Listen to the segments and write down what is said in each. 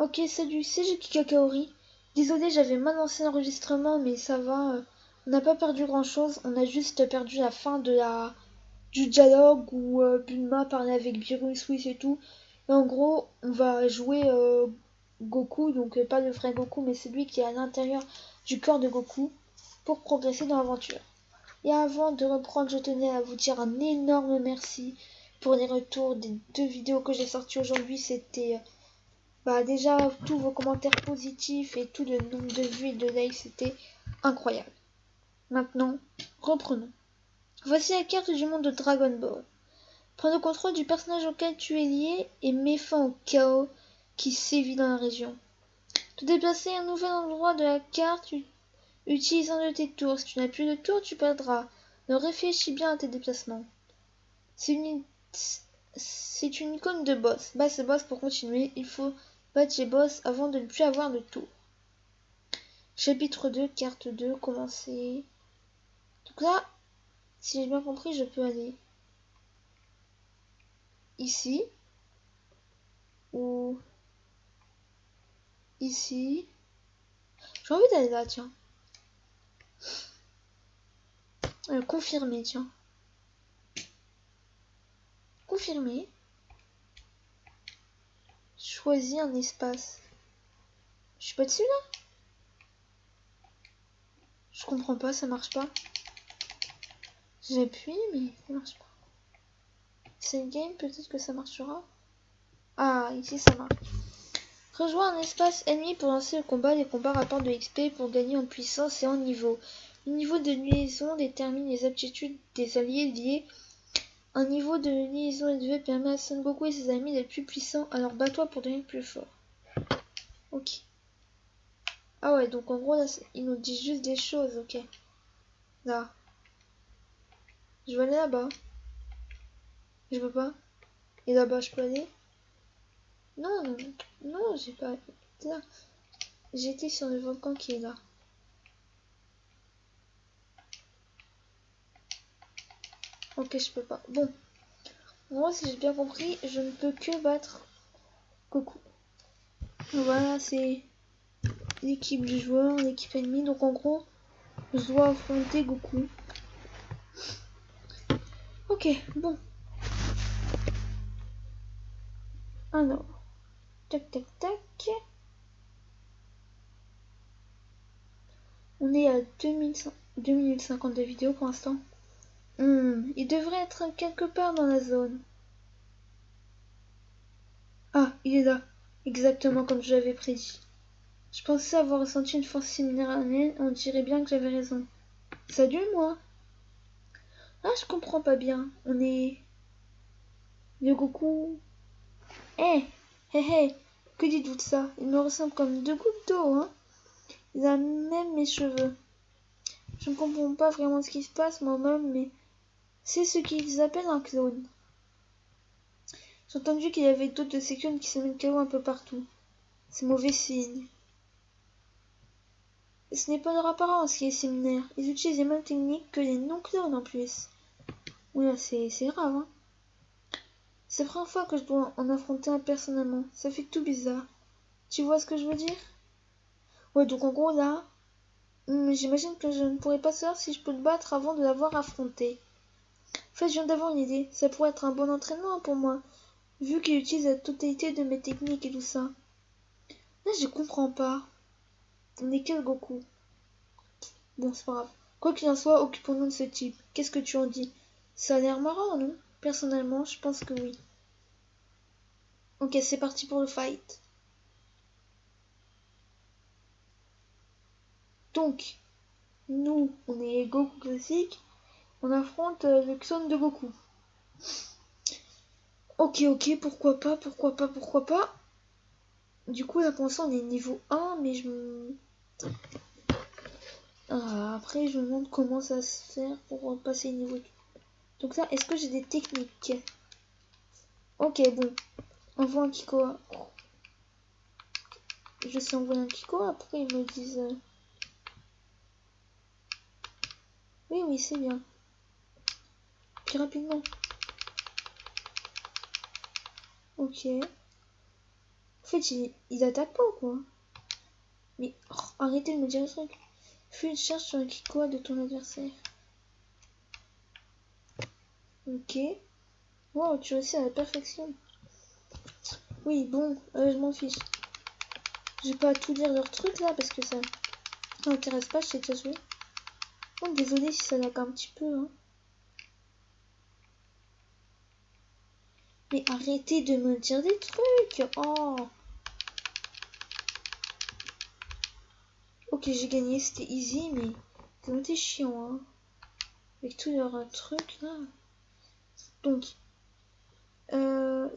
Ok, salut, c'est Juki Kakaori. Désolé, j'avais mal lancé l'enregistrement, mais ça va. On n'a pas perdu grand-chose. On a juste perdu la fin du dialogue où Bulma parlait avec Beerus Whis et tout. Et en gros, on va jouer Goku, donc pas le vrai Goku, mais celui qui est à l'intérieur du corps de Goku pour progresser dans l'aventure. Et avant de reprendre, je tenais à vous dire un énorme merci pour les retours des 2 vidéos que j'ai sorties aujourd'hui. C'était déjà tous vos commentaires positifs et tout le nombre de vues et de likes, c'était incroyable. Maintenant, reprenons. Voici la carte du monde de Dragon Ball. Prends le contrôle du personnage auquel tu es lié et mets fin au chaos qui sévit dans la région. Te déplacer à un nouvel endroit de la carte, utilise un de tes tours. Si tu n'as plus de tours, tu perdras. Ne réfléchis bien à tes déplacements. C'est une icône de boss. Bas ce boss pour continuer. Il faut battre les boss avant de ne plus avoir de tours. Chapitre 2, carte 2, commencer. Donc là, si j'ai bien compris, je peux aller ici ou ici. J'ai envie d'aller là, tiens. Confirmer, tiens. Confirmer. Choisis un espace. Je suis pas dessus là? Je comprends pas, ça marche pas. J'appuie, mais ça marche pas. C'est le game, peut-être que ça marchera. Ah, ici ça marche. Rejoins un espace ennemi pour lancer le combat. Les combats rapportent de l'XP pour gagner en puissance et en niveau. Le niveau de liaison détermine les aptitudes des alliés liés. Un niveau de liaison élevé permet à Son Goku et ses amis d'être plus puissants, alors bats-toi pour devenir plus fort. Ok. Ah ouais, donc en gros là, ils nous disent juste des choses, ok. Là. Je vais aller là-bas. Je peux pas. Et là-bas, je peux aller? Non, non, non, j'ai pas. Là. J'étais sur le volcan qui est là. Ok, je peux pas. Bon. Moi, si j'ai bien compris, je ne peux que battre Goku. Voilà, c'est l'équipe du joueur, l'équipe ennemie. Donc en gros, je dois affronter Goku. Ok, bon. Alors, tac tac tac. On est à 2 minutes 50 de vidéo pour l'instant. Il devrait être quelque part dans la zone. Ah, il est là. Exactement comme je l'avais prédit. Je pensais avoir ressenti une force similaire à la mienne, on dirait bien que j'avais raison. Salut moi. Ah, je comprends pas bien. On est... Le Goku... Eh, que dites-vous de ça? Il me ressemble comme 2 gouttes d'eau, hein. Il a même mes cheveux. Je ne comprends pas vraiment ce qui se passe moi-même, mais c'est ce qu'ils appellent un clone. J'ai entendu qu'il y avait d'autres de ces clones qui se mettent KO un peu partout. C'est mauvais signe. Ce n'est pas leur apparence qui est similaire. Ils utilisent les mêmes techniques que les non-clones en plus. Oula, c'est grave, hein. C'est la première fois que je dois en affronter un personnellement. Ça fait tout bizarre. Tu vois ce que je veux dire? Ouais, donc en gros là, j'imagine que je ne pourrais pas savoir si je peux le battre avant de l'avoir affronté. En fait, je viens d'avoir une idée. Ça pourrait être un bon entraînement pour moi, vu qu'il utilise la totalité de mes techniques et tout ça. Là, je comprends pas. On est quel Goku? Bon, c'est pas grave. Quoi qu'il en soit, occupons-nous de ce type. Qu'est-ce que tu en dis? Ça a l'air marrant, non? Personnellement, je pense que oui. Ok, c'est parti pour le fight. Donc, nous, on est Goku classique. On affronte le clone de Goku. Ok, pourquoi pas, pourquoi pas, pourquoi pas. Du coup, là, pour l'instant, on est niveau 1, mais après, je me demande comment ça se fait pour passer niveau 2. Donc là, est-ce que j'ai des techniques? Ok, bon. Envoie un Kiko. Je sais envoyer un Kiko, après ils me disent... Oui, c'est bien. Plus rapidement. Ok. fait, ils attaquent pas ou quoi? Mais arrêtez de me dire le truc. Fais une charge sur un Kikoa de ton adversaire. Ok. Wow, tu réussis à la perfection. Oui, bon, je m'en fiche. Je vais pas tout lire leur truc là parce que ça m'intéresse pas, je sais déjà joué. Bon, désolé si ça lag un petit peu, hein. Mais arrêtez de me dire des trucs. Oh. Ok, j'ai gagné, c'était easy, mais c'était chiant, hein. Avec tous leurs trucs là. Donc,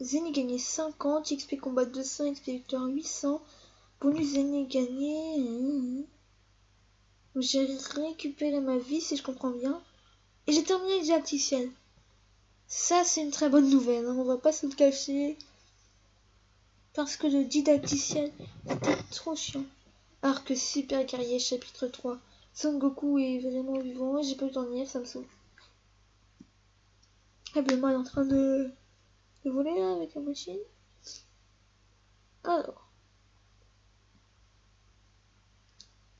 Zenny gagné 50, XP combat 200, XP victoire 800. Bonus Zenny gagné. J'ai récupéré ma vie si je comprends bien. Et j'ai terminé le didacticiel. Ça, c'est une très bonne nouvelle, hein. On va pas se le cacher. Parce que le didacticiel était trop chiant. Alors que Super Guerrier chapitre 3. Son Goku est vraiment vivant et j'ai pas eu le temps de lire, ça me saoule. Ah ben moi elle est en train de voler là avec la machine. Alors.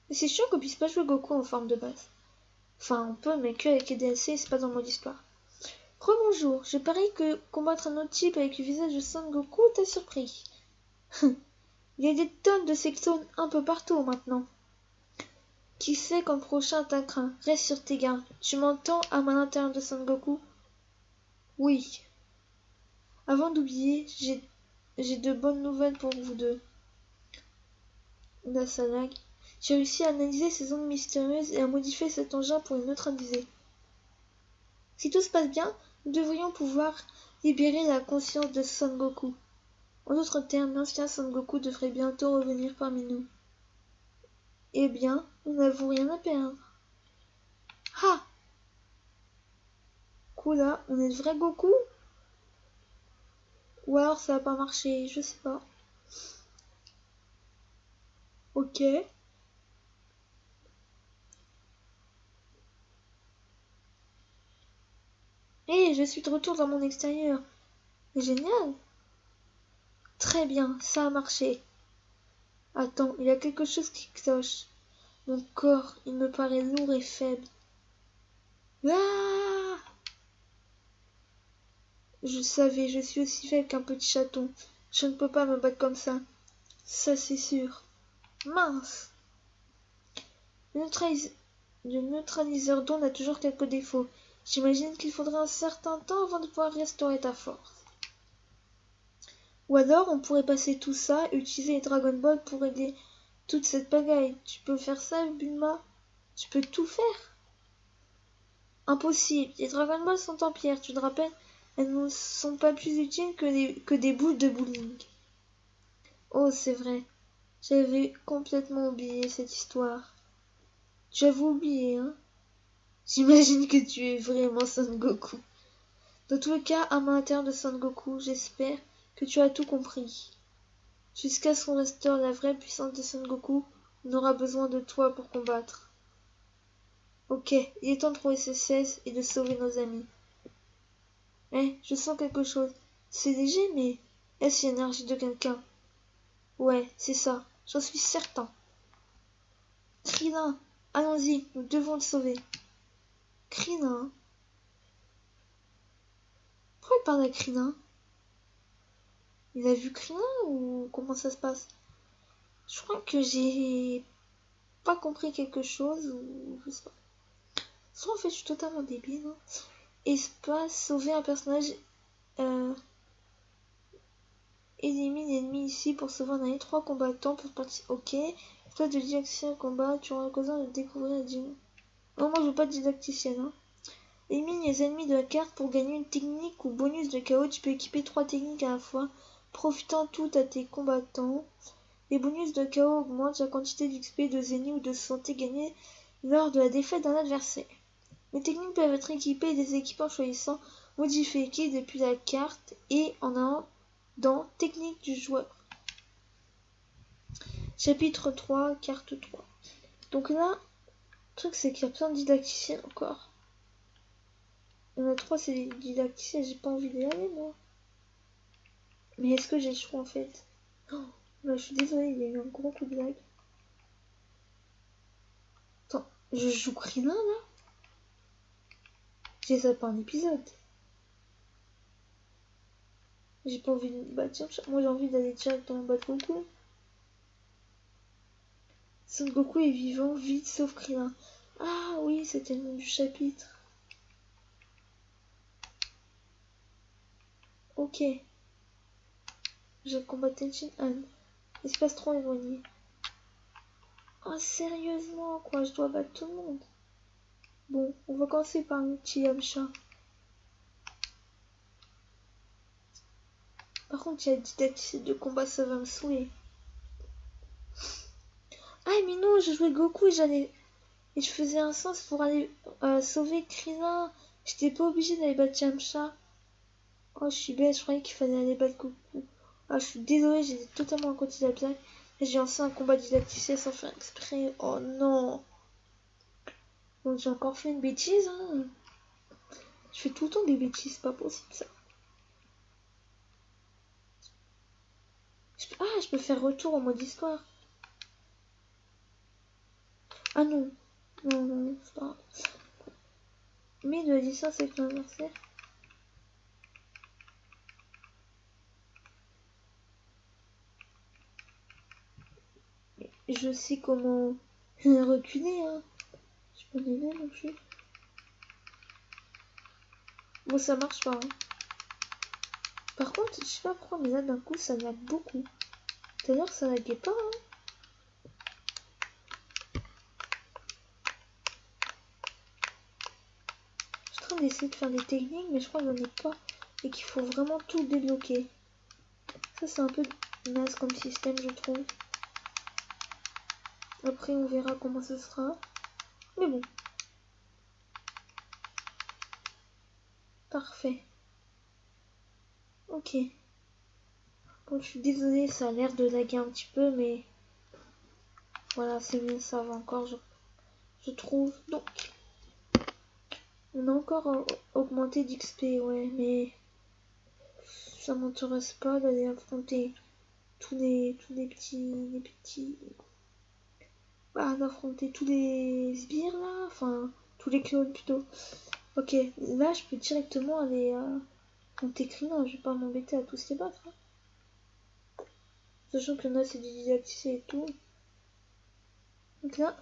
Mais c'est chiant qu'on puisse pas jouer Goku en forme de base. Enfin on peut mais que avec les DLC, c'est pas dans le mode histoire. Rebonjour, je parie que combattre un autre type avec le visage de Son Goku t'a surpris. Il y a des tonnes de ces clones un peu partout maintenant. Qui sait quand le prochain attaquera? Reste sur tes gardes. Tu m'entends à l'intérieur de Son Goku? Oui. Avant d'oublier, j'ai de bonnes nouvelles pour vous deux. Nasalag. J'ai réussi à analyser ces ondes mystérieuses et à modifier cet engin pour les neutraliser. Si tout se passe bien, nous devrions pouvoir libérer la conscience de Son Goku. En d'autres termes, l'ancien Son Goku devrait bientôt revenir parmi nous. Eh bien, nous n'avons rien à perdre. Ah! Kula, on est le vrai Goku? Ou alors ça va pas marcher, je sais pas. Ok. Hé, je suis de retour dans mon extérieur. Génial. Très bien, ça a marché. Attends, il y a quelque chose qui cloche. Mon corps, il me paraît lourd et faible. Ah! Je savais, je suis aussi faible qu'un petit chaton. Je ne peux pas me battre comme ça. Ça, c'est sûr. Mince! Le neutraliseur d'onde a toujours quelques défauts. J'imagine qu'il faudra un certain temps avant de pouvoir restaurer ta force. Ou alors, on pourrait passer tout ça et utiliser les Dragon Ball pour aider toute cette pagaille. Tu peux faire ça, Bulma? Tu peux tout faire? Impossible. Les Dragon Ball sont en pierre, tu te rappelles? Elles ne sont pas plus utiles que des boules de bowling. Oh, c'est vrai. J'avais complètement oublié cette histoire. Tu avais oublié, hein? J'imagine que tu es vraiment Son Goku. Dans tous les cas, à l'intérieur de Son Goku, j'espère que tu as tout compris. Jusqu'à ce qu'on restaure la vraie puissance de Son Goku, on aura besoin de toi pour combattre. Ok, il est temps de trouver ces 16 et de sauver nos amis. Je sens quelque chose. C'est léger, mais est-ce l'énergie de quelqu'un? Ouais, c'est ça, j'en suis certain. Krillin, allons-y, nous devons le sauver. Krillin? Pourquoi il parle à Krillin? Il a vu Krillin ou comment ça se passe? Je crois que j'ai pas compris quelque chose ou je sais pas. Soit en fait je suis totalement débile. Hein. Espace, sauver un personnage. Élimine l'ennemi ici pour sauver un allié. 3 combattants pour partir. Ok. Toi de didacticien combat, tu auras l'occasion de découvrir la dynamique. Non, moi je veux pas de didacticienne. Hein. Élimine les ennemis de la carte pour gagner une technique ou bonus de KO. Tu peux équiper 3 techniques à la fois, profitant toutes à tes combattants. Les bonus de KO augmentent la quantité d'XP, de Zenny ou de santé gagnée lors de la défaite d'un adversaire. Les techniques peuvent être équipées des équipes en choisissant modifier qui depuis la carte et en allant dans technique du joueur. Chapitre 3, carte 3. Donc là, le truc c'est qu'il y a plein de didacticiens encore. Il y en a 3, c'est des didacticiens, j'ai pas envie d'y aller moi. Mais est-ce que j'ai le choix en fait? Oh, Là, je suis désolée, il y a eu un gros coup de lag. Attends, je joue Krillin là? J'ai ça pas un épisode. J'ai pas envie de battre Yamcha. Moi j'ai envie d'aller directement battre Goku. Son Goku est vivant, vite, sauf Krillin. Ah oui, c'était le nom du chapitre. Ok. Je combattais Shin-Han. Espace trop éloigné. Oh sérieusement quoi, je dois battre tout le monde. Bon, on va commencer par le petit Yamcha. Par contre, il y a didactique de combat, ça va me saouler. Ah mais non, je jouais Goku et je faisais un sens pour aller sauver Krillin. J'étais pas obligée d'aller battre Yamcha. Oh, je suis bête, je croyais qu'il fallait aller battre Goku. Ah, je suis désolée, j'étais totalement à côté de la plaque. Et j'ai lancé un combat didacticien sans faire exprès. Oh non. Donc j'ai encore fait une bêtise, hein. Je fais tout le temps des bêtises, c'est pas possible ça. Ah, je peux faire retour en mode histoire. Ah non. Non, non, c'est pas grave. Mais de la distance avec l'adversaire. Je sais comment reculer, hein. Je peux m'aider non plus. Bon, ça marche pas, hein. Par contre, je sais pas pourquoi, mais là d'un coup ça lag beaucoup. Tout à l'heure ça laguait pas, hein. Je suis en train d'essayer de faire des techniques, mais je crois que j'en ai pas. Et qu'il faut vraiment tout débloquer. Ça c'est un peu naze comme système, je trouve. Après on verra comment ce sera. Mais bon. Parfait. Ok. Bon, je suis désolée, ça a l'air de laguer un petit peu, mais voilà, c'est mieux, ça va encore, je trouve. Donc, on a encore augmenté d'XP, ouais, mais ça m'intéresse pas d'aller affronter les petits, bah, d'affronter tous les sbires là, enfin, tous les clones plutôt. Ok, là, je peux directement aller affronter Krillin, je vais pas m'embêter à tous les battre, hein. Sachant que là, c'est du didacticien et tout. Donc là,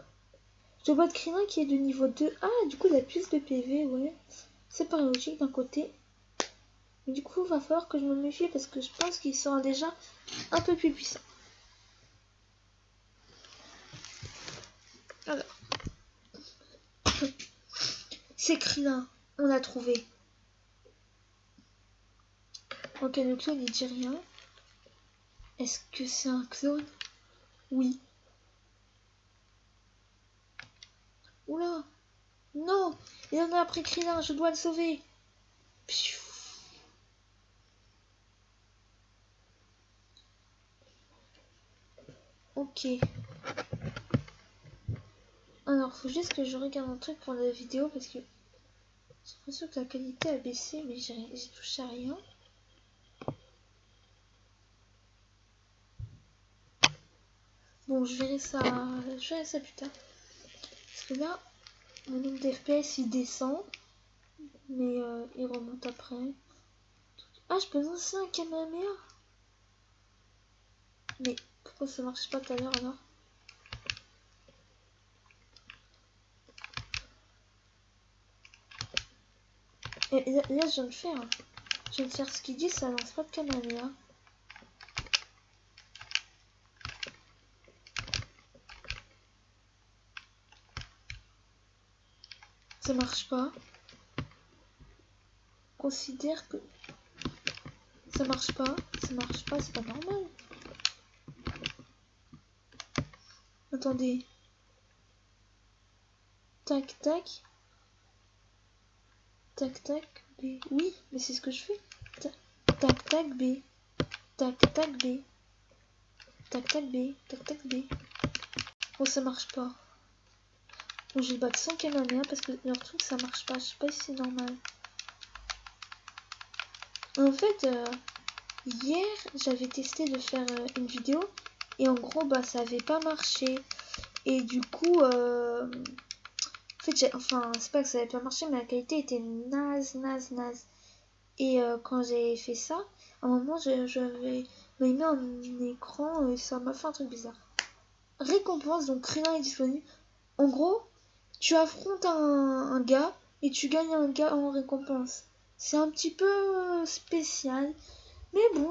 je dois battre Krillin qui est de niveau 2. Ah, du coup, il a plus de PV, ouais. C'est pas logique d'un côté. Mais du coup, il va falloir que je me méfie parce que je pense qu'il sera déjà un peu plus puissant. Alors, c'est Krillin. On l'a trouvé. Ok, le clone, il dit rien. Est-ce que c'est un clone? Oui. Oula. Non. Il en a après Krillin. Je dois le sauver. Ok. Alors, faut juste que je regarde un truc pour la vidéo parce que j'ai l'impression que la qualité a baissé, mais j'ai touché à rien. Bon, je verrai ça plus tard. Parce que là, mon nombre d'FPS il descend, mais il remonte après. Ah, je peux lancer un Kamehameha. Mais pourquoi ça marche pas tout à l'heure alors? Et là, je viens de faire. Je viens de faire ce qu'il dit, ça lance pas de Kamehameha. Ça marche pas. Considère que ça marche pas, c'est pas normal. Attendez. Tac tac. Tac tac B. Oui, mais c'est ce que je fais. Tac tac B. Tac tac B. Tac tac B. Tac tac B. Bon, ça marche pas. Bon, je vais le battre sans Kamehameha parce que leur truc ça marche pas. Je sais pas si c'est normal. En fait, hier j'avais testé de faire une vidéo Et en gros, bah, ça avait pas marché. Et du coup, en fait, enfin, c'est pas que ça avait pas marché, mais la qualité était naze. Et quand j'ai fait ça, à un moment, j'avais mis un écran et ça m'a fait un truc bizarre. Récompense, donc rien est disponible. En gros, tu affrontes un gars et tu gagnes un gars en récompense. C'est un petit peu spécial, mais bon,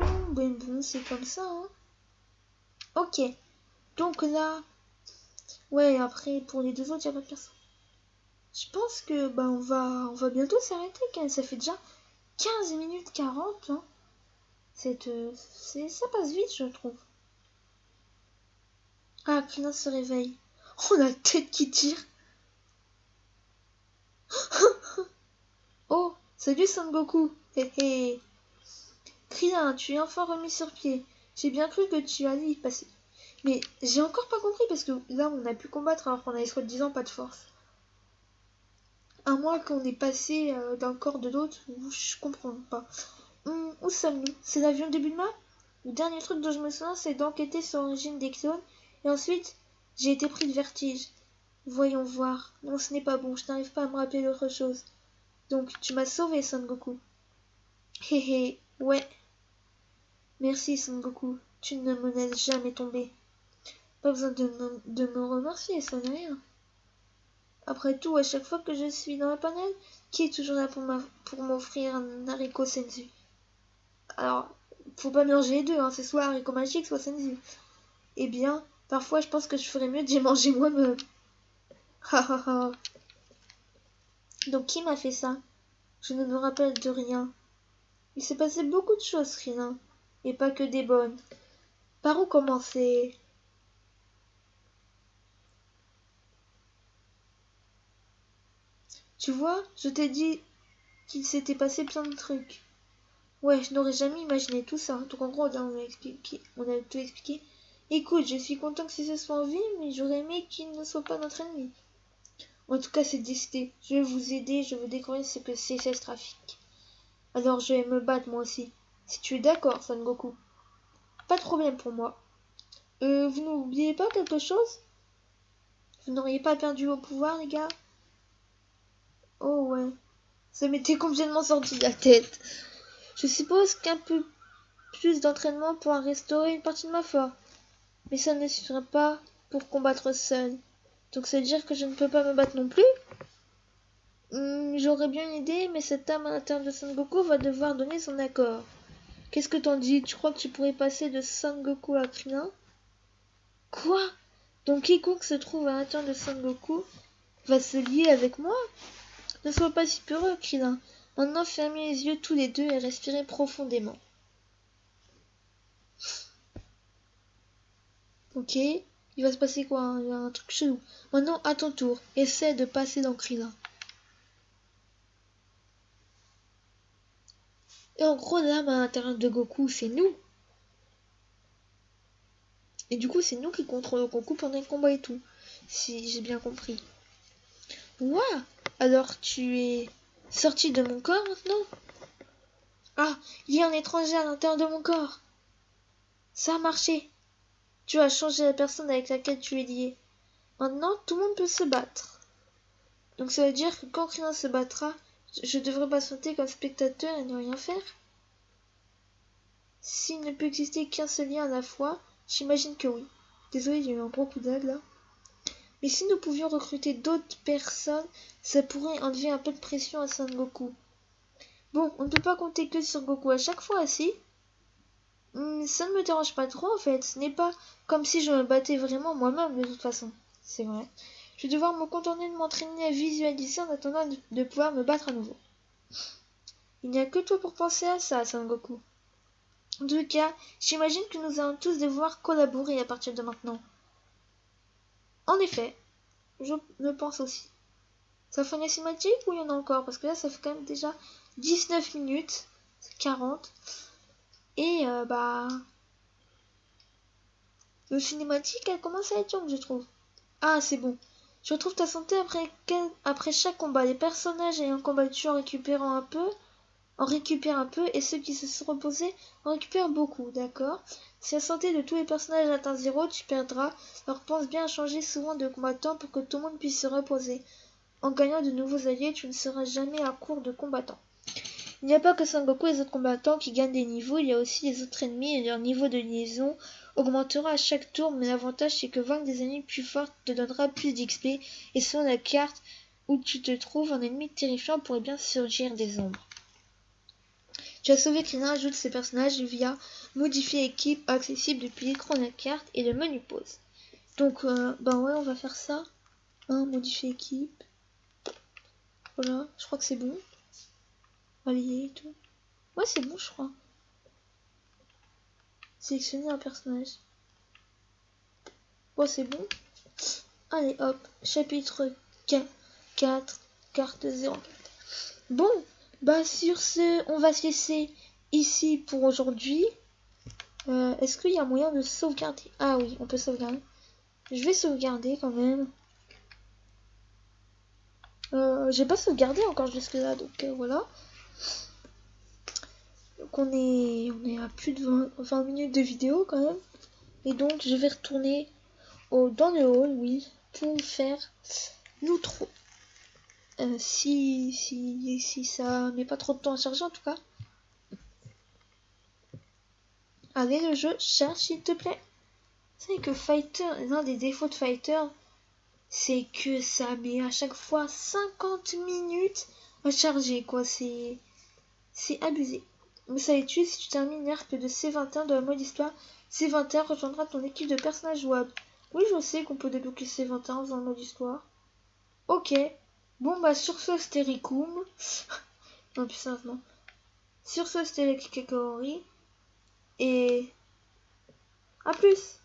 c'est comme ça, hein. Ok, donc là, ouais, après, pour les deux autres, il n'y a pas de personne. Je pense que bah on va bientôt s'arrêter, quand même. Ça fait déjà 15 minutes 40, hein. Ça passe vite, je trouve. Ah, Krillin se réveille. Oh, la tête qui tire. Oh, salut Son Goku. Hé hé. Krillin, tu es enfin remis sur pied. J'ai bien cru que tu allais y passer. Mais j'ai encore pas compris parce que là on a pu combattre alors qu'on avait soi-disant pas de force. À moins qu'on ait passé d'un corps de l'autre, je comprends pas. Où sommes-nous? C'est l'avion de Bulma? Le dernier truc dont je me souviens, c'est d'enquêter sur l'origine des clones. Et ensuite, j'ai été pris de vertige. Voyons voir. Non, ce n'est pas bon, je n'arrive pas à me rappeler d'autre chose. Donc, tu m'as sauvé, Son Goku. Hé hé, ouais. Merci, Son Goku. Tu ne me laisses jamais tomber. Pas besoin de me remercier, ça n'est rien. Après tout, à chaque fois que je suis dans la panade, qui est toujours là pour m'offrir un haricot senzu? Alors, faut pas mélanger les deux, hein, c'est soit haricot magique, soit senzu. Eh bien, parfois je pense que je ferais mieux d'y manger moi-même. Ha ha ha. Donc qui m'a fait ça? Je ne me rappelle de rien. Il s'est passé beaucoup de choses, Krillin. Et pas que des bonnes. Par où commencer? Tu vois, je t'ai dit qu'il s'était passé plein de trucs. Ouais, je n'aurais jamais imaginé tout ça. Donc en gros, là, on a tout expliqué. Écoute, je suis content que ce soit en vie, mais j'aurais aimé qu'il ne soit pas notre ennemi. En tout cas, c'est décidé. Je vais vous aider, je veux découvrir ce que c'est ce trafic. Alors je vais me battre moi aussi. Si tu es d'accord, Son Goku. Pas de problème pour moi. Vous n'oubliez pas quelque chose? Vous n'auriez pas perdu vos pouvoirs, les gars? Oh ouais. Ça m'était complètement sorti de la tête. Je suppose qu'un peu plus d'entraînement pourra restaurer une partie de ma force. Mais ça ne suffira pas pour combattre seul. Donc ça veut dire que je ne peux pas me battre non plus? J'aurais bien une idée, mais cette âme à l'intérieur de Son Goku va devoir donner son accord. Qu'est-ce que t'en dis? Tu crois que tu pourrais passer de Son Goku à Krillin? Quoi? Donc quiconque se trouve à l'intérieur de Son Goku va se lier avec moi? Ne sois pas si peureux, Krillin. Maintenant fermez les yeux tous les deux et respirez profondément. Ok? Il va se passer quoi? Il y a un truc chelou. Maintenant, à ton tour, essaie de passer dans Krillin. Et en gros, l'âme à l'intérieur de Goku, c'est nous. Et du coup, c'est nous qui contrôlons Goku pendant les combats et tout. Si j'ai bien compris. Ouah! Alors tu es sorti de mon corps maintenant? Ah, il y a un étranger à l'intérieur de mon corps. Ça a marché. Tu as changé la personne avec laquelle tu es lié. Maintenant, tout le monde peut se battre. Donc ça veut dire que quand Krillin se battra, je devrais patienter comme spectateur et ne rien faire? S'il ne peut exister qu'un seul lien à la fois, j'imagine que oui. Désolé, il y a eu un gros coup d'aigle là. Mais si nous pouvions recruter d'autres personnes, ça pourrait enlever un peu de pression à Son Goku. Bon, on ne peut pas compter que sur Goku à chaque fois, si? Ça ne me dérange pas trop en fait. Ce n'est pas comme si je me battais vraiment moi-même de toute façon. C'est vrai. Je vais devoir me contenter de m'entraîner à visualiser en attendant de pouvoir me battre à nouveau. Il n'y a que toi pour penser à ça, Son Goku. En tout cas, j'imagine que nous allons tous devoir collaborer à partir de maintenant. En effet, je le pense aussi. Ça fait une cinématique ou il y en a encore? Parce que là, ça fait quand même déjà 19 minutes, 40. Et le cinématique, elle commence à être longue, je trouve. Ah, c'est bon. Je retrouve ta santé après chaque combat. Les personnages ayant combattu en récupèrent un peu, et ceux qui se sont reposés en récupèrent beaucoup, d'accord? Si la santé de tous les personnages atteint 0, tu perdras. Alors pense bien à changer souvent de combattant pour que tout le monde puisse se reposer. En gagnant de nouveaux alliés, tu ne seras jamais à court de combattants. Il n'y a pas que Sangoku et les autres combattants qui gagnent des niveaux, il y a aussi les autres ennemis et leur niveau de liaison augmentera à chaque tour, mais l'avantage c'est que vaincre des ennemis plus forts te donnera plus d'XP et selon la carte où tu te trouves, un ennemi terrifiant pourrait bien surgir des ombres. Tu as sauvé Krillin, ajoute ces personnages via modifier équipe accessible depuis l'écran de la carte et le menu pause. Donc bah ouais, on va faire ça. Modifier équipe. Voilà, je crois que c'est bon. Allié et tout. Ouais, c'est bon, je crois. Sélectionner un personnage. Ouais, c'est bon. Allez, hop. Chapitre 4, carte 0. Bon, bah sur ce, on va se laisser ici pour aujourd'hui. Est-ce qu'il y a moyen de sauvegarder? Ah oui, on peut sauvegarder. Je vais sauvegarder quand même. J'ai pas sauvegardé encore jusque là, donc voilà. Donc on est à plus de 20 minutes de vidéo quand même. Et donc je vais retourner dans le hall, oui, pour faire l'outro. Si ça met pas trop de temps à charger en tout cas. Allez, le jeu, charge s'il te plaît. C'est que Fighter, l'un des défauts de Fighter, c'est que ça met à chaque fois 50 minutes à charger, quoi. C'est abusé. Mais ça est si tu termines l'ARP de C21 dans le mode histoire, C21 rejoindra ton équipe de personnages jouables. Oui, je sais qu'on peut débloquer C21 dans le mode histoire. Ok. Bon, bah, sur ce, c'était Ricoum. Non, plus sérieusement. Sur ce, c'était les Kikakori. Et à plus.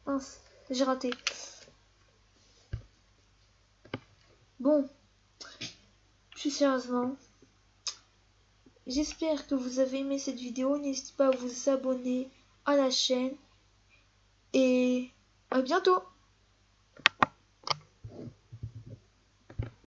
Mince, j'ai raté. Bon, plus sérieusement, j'espère que vous avez aimé cette vidéo. N'hésitez pas à vous abonner à la chaîne. Et à bientôt.